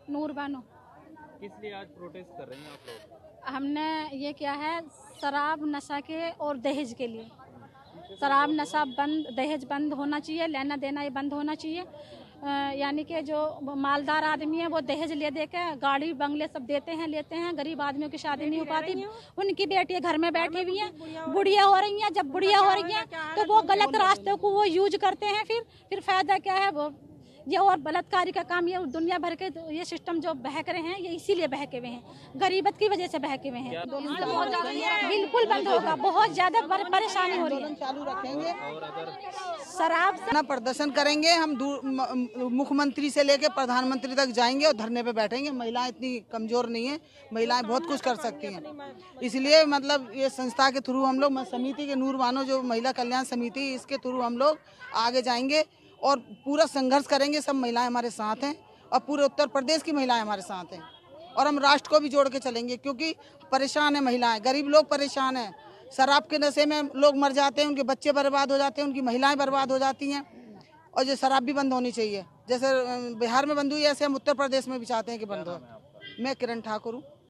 नूर बानो। किस लिए आज प्रोटेस्ट कर रही हैं आप लोग? हमने ये किया है शराब नशा के और दहेज के लिए। शराब नशा बंद, दहेज बंद होना चाहिए, लेना देना ये बंद होना चाहिए। यानी कि जो मालदार आदमी है वो दहेज ले दे के गाड़ी बंगले सब देते हैं, लेते हैं। गरीब आदमियों की शादी नहीं हो पाती। उनकी बेटियां घर में बैठी हुई हैं, बुढ़िया हो रही हैं। जब बुढ़िया हो रही हैं तो वो गलत रास्तों को वो यूज करते हैं। फिर फायदा क्या है? वो ये और बलात्कारी का काम, ये दुनिया भर के ये सिस्टम जो बहक रहे हैं, ये इसीलिए बहके हुए हैं, गरीबत की वजह से बहके हुए हैं। बिल्कुल बंद होगा, बहुत ज्यादा परेशानी हो रही है। चालू रखेंगे, शराब ना प्रदर्शन करेंगे हम। मुख्यमंत्री से लेकर प्रधानमंत्री तक जाएंगे और धरने पे बैठेंगे। महिलाएं इतनी कमजोर नहीं है, महिलाएं बहुत कुछ कर सकती हैं। इसलिए मतलब ये संस्था के थ्रू हम लोग, समिति के नूर बानो जो महिला कल्याण समिति, इसके थ्रू हम लोग आगे जाएंगे और पूरा संघर्ष करेंगे। सब महिलाएं हमारे साथ हैं और पूरे उत्तर प्रदेश की महिलाएं हमारे साथ हैं। और हम राष्ट्र को भी जोड़ के चलेंगे, क्योंकि परेशान है महिलाएं, गरीब लोग परेशान हैं। शराब के नशे में लोग मर जाते हैं, उनके बच्चे बर्बाद हो जाते हैं, उनकी महिलाएं बर्बाद हो जाती हैं। और ये शराब भी बंद होनी चाहिए, जैसे बिहार में बंद हुई, ऐसे हम उत्तर प्रदेश में भी चाहते हैं कि बंद हो। मैं किरण ठाकुर हूँ।